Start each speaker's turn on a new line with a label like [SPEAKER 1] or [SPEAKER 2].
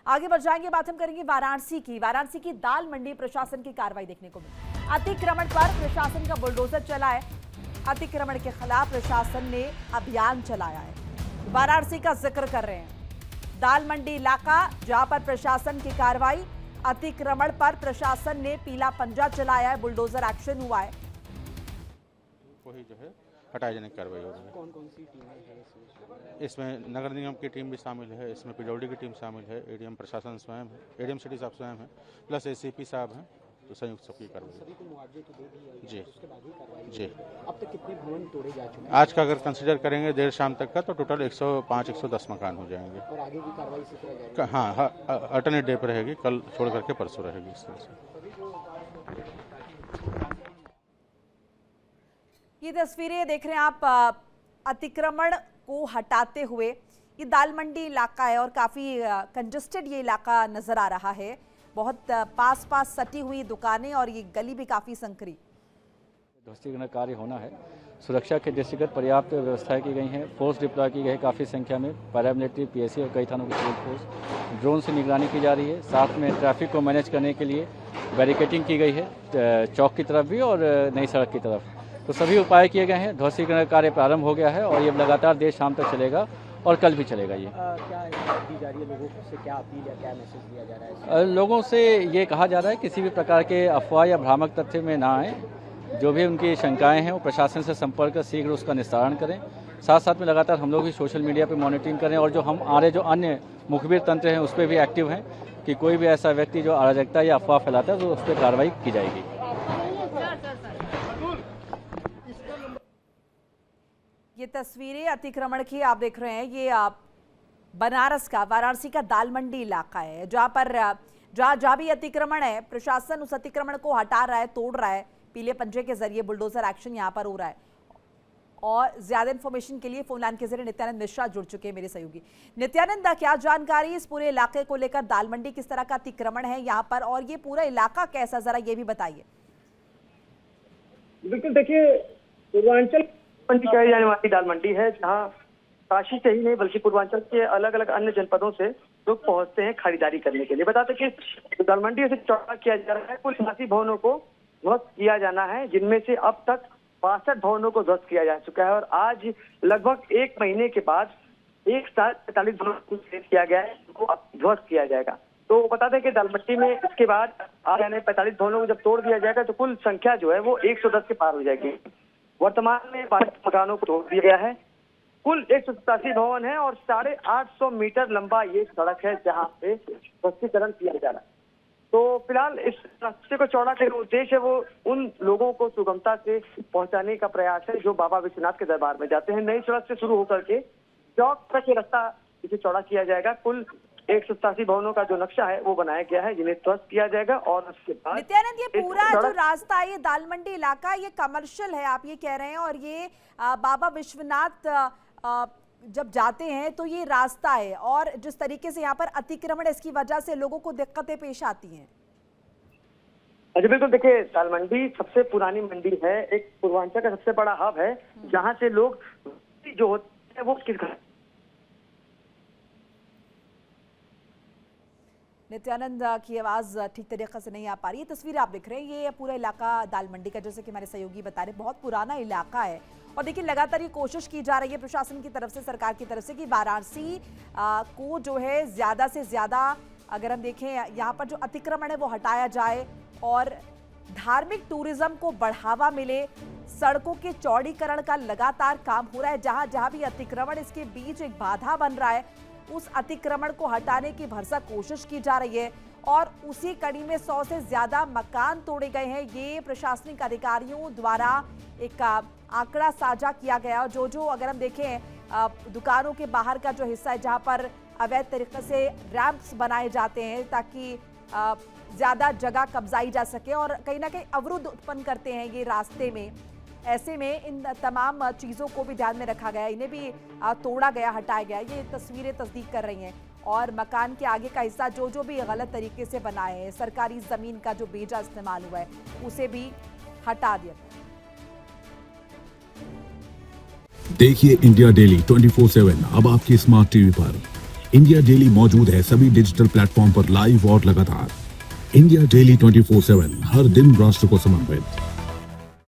[SPEAKER 1] आगे बढ़ जाएंगे, बात हम करेंगे वाराणसी की दाल मंडी प्रशासन की कार्रवाई देखने को मिली। अतिक्रमण पर प्रशासन का बुलडोजर चला है। अतिक्रमण के खिलाफ प्रशासन ने अभियान चलाया है। वाराणसी का जिक्र कर रहे हैं। दाल मंडी इलाका जहां पर प्रशासन की कार्रवाई, अतिक्रमण पर प्रशासन ने पीला पंजा चलाया है, बुलडोजर एक्शन हुआ है।
[SPEAKER 2] वही जो है हटाए जाने की कार्रवाई हो रही है।
[SPEAKER 3] कौन कौन सी टीमें हैं
[SPEAKER 2] इसमें नगर निगम की टीम भी शामिल है, इसमें पीडब्ल्यूडी की टीम शामिल है, एडीएम प्रशासन स्वयं है, एडीएम सिटी साहब स्वयं है, प्लस एसीपी साहब हैं, तो संयुक्त सबकी कार्रवाई।
[SPEAKER 3] सभी को मुआवजे तो दे दिए
[SPEAKER 2] जी
[SPEAKER 3] उसके बाद ही कार्रवाई
[SPEAKER 2] जी।
[SPEAKER 3] अब तक कितने भवन तोड़े जा चुके हैं
[SPEAKER 2] आज का अगर कंसिडर करेंगे देर शाम तक का, तो टोटल 105-110 मकान हो जाएंगे।
[SPEAKER 3] और आगे भी कार्रवाई इसी तरह जाएगी?
[SPEAKER 2] हाँ, अल्टरनेट डे पर रहेगी, कल छोड़ करके परसों रहेगी इस तरह से।
[SPEAKER 1] ये तस्वीरें देख रहे हैं आप, अतिक्रमण को हटाते हुए। ये दाल मंडी इलाका है और काफ़ी कंजस्टेड ये इलाका नज़र आ रहा है। बहुत पास सटी हुई दुकानें और ये गली भी काफ़ी संकरी।
[SPEAKER 4] ध्वस्तीकरण कार्य होना है। सुरक्षा के दृष्टिगत पर्याप्त व्यवस्थाएं की गई हैं। फोर्स डिप्लॉय की गई है काफ़ी संख्या में, पैरामिलिट्री, पीएससी और कई थानों की सिविल फोर्स। ड्रोन से निगरानी की जा रही है। साथ में ट्रैफिक को मैनेज करने के लिए बैरिकेडिंग की गई है, चौक की तरफ भी और नई सड़क की तरफ। तो सभी उपाय किए गए हैं। ध्वस्तीकरण कार्य प्रारंभ हो गया है और ये लगातार देर शाम तक चलेगा और कल भी चलेगा। ये
[SPEAKER 3] क्या दी जा रही है लोगों से, क्या अपील या क्या मैसेज दिया जा रहा है?
[SPEAKER 4] लोगों से ये कहा जा रहा है किसी भी प्रकार के अफवाह या भ्रामक तथ्य में ना आए। जो भी उनकी शंकाएं हैं वो प्रशासन से संपर्क कर शीघ्र उसका निस्तारण करें। साथ साथ में लगातार हम लोग भी सोशल मीडिया पे मॉनिटरिंग करें और जो हमारे जो अन्य मुखबिर तंत्र हैं उस पर भी एक्टिव हैं कि कोई भी ऐसा व्यक्ति जो अराजकता या अफवाह फैलाता है तो उस पर कार्रवाई की जाएगी।
[SPEAKER 1] ये तस्वीरें अतिक्रमण की आप देख रहे हैं। ये बनारस का, वाराणसी का दाल मंडी इलाका है, जहां पर जहां भी अतिक्रमण है, प्रशासन उस अतिक्रमण को हटा रहा है, तोड़ रहा है। पीले पंजे के जरिए बुलडोजर एक्शन यहां पर हो रहा है। और ज्यादा इन्फॉर्मेशन के लिए फोन लाइन के जरिए नित्यानंद मिश्रा जुड़ चुके हैं मेरे सहयोगी। नित्यानंद, क्या जानकारी इस पूरे इलाके को लेकर? दाल मंडी किस तरह का अतिक्रमण है यहाँ पर और ये पूरा इलाका कैसा, जरा ये भी बताइए।
[SPEAKER 5] बिल्कुल, देखिए पूर्वांचल मंडी कही जाने वाली दाल मंडी है, जहाँ काशी से ही नहीं बल्कि पूर्वांचल के अलग अलग अन्य जनपदों से लोग पहुंचते हैं खरीदारी करने के लिए। बताते कि दाल मंडी से चौड़ा किया जा रहा है। कुल 86 भवनों को ध्वस्त किया जाना है, जिनमें से अब तक 62 भवनों को ध्वस्त किया जा चुका है और आज लगभग 1 महीने के बाद एक साथ 45 भवनों को किया गया है, उनको अब ध्वस्त किया जाएगा। तो बता दें कि दाल मंडी में इसके बाद आ जाने 45 भवनों को जब तोड़ दिया जाएगा तो कुल संख्या जो है वो 110 के पार हो जाएगी। वर्तमान में 12 मकानों को तोड़ दिया गया है। कुल 187 भवन है और 850 मीटर लंबा ये सड़क है जहाँ पे ध्वस्तीकरण किया जा रहा है। तो फिलहाल इस रास्ते को चौड़ा करने का उद्देश्य है वो उन लोगों को सुगमता से पहुंचाने का प्रयास है जो बाबा विश्वनाथ के दरबार में जाते हैं। नई सड़क से शुरू होकर के चौक तक ये रास्ता इसे चौड़ा किया जाएगा। कुल 187 भवनों का जो नक्शा है वो बनाया गया है, जिन्हें ध्वस्त किया जाएगा। और उसके बाद
[SPEAKER 1] नित्यानंद, ये पूरा जो रास्ता है, ये दाल मंडी इलाका, ये कमर्शियल है आप ये कह रहे हैं, और ये बाबा विश्वनाथ जब जाते हैं तो ये रास्ता है, और जिस तरीके से यहाँ पर अतिक्रमण, इसकी वजह से लोगों को दिक्कतें पेश आती हैं।
[SPEAKER 5] अच्छा, बिल्कुल, देखिए दाल मंडी सबसे पुरानी मंडी है, एक पूर्वांचल का सबसे बड़ा हब है, जहाँ से लोग जो होते हैं वो
[SPEAKER 1] नित्यानंद की आवाज ठीक तरीके से नहीं आ पा रही है। तस्वीर आप देख रहे हैं, ये पूरा इलाका दाल मंडी का, जैसे कि हमारे सहयोगी बता रहे, बहुत पुराना इलाका है। और देखिए लगातार ये कोशिश की जा रही है प्रशासन की तरफ से, सरकार की तरफ से, कि वाराणसी को जो है ज्यादा से ज्यादा, अगर हम देखें यहाँ पर जो अतिक्रमण है वो हटाया जाए और धार्मिक टूरिज्म को बढ़ावा मिले। सड़कों के चौड़ीकरण का लगातार काम हो रहा है। जहां जहां भी अतिक्रमण इसके बीच एक बाधा बन रहा है, उस अतिक्रमण को हटाने की भरसक कोशिश की जा रही है। और उसी कड़ी में 100 से ज्यादा मकान तोड़े गए हैं। ये प्रशासनिक अधिकारियों द्वारा एक आंकड़ा साझा किया गया। जो अगर हम देखें दुकानों के बाहर का जो हिस्सा है, जहां पर अवैध तरीके से रैंप्स बनाए जाते हैं ताकि ज्यादा जगह कब्जाई जा सके, और कहीं ना कहीं अवरुद्ध उत्पन्न करते हैं ये रास्ते में। ऐसे में इन तमाम चीज़ों को भी ध्यान में रखा गया, इन्हें भी तोड़ा गया, हटाया गया। ये तस्वीरें तस्दीक कर रही हैं। और मकान के आगे का हिस्सा जो भी गलत तरीके से बनाए हैं, सरकारी ज़मीन का जो बेजा इस्तेमाल हुआ है, उसे भी हटा दिया।
[SPEAKER 6] देखिए इंडिया डेली 24/7 अब आपकी स्मार्ट टीवी पर। इंडिया डेली मौजूद है सभी डिजिटल प्लेटफॉर्म पर लाइव और लगातार। इंडिया डेली 24/7 हर दिन राष्ट्र को समर्पित।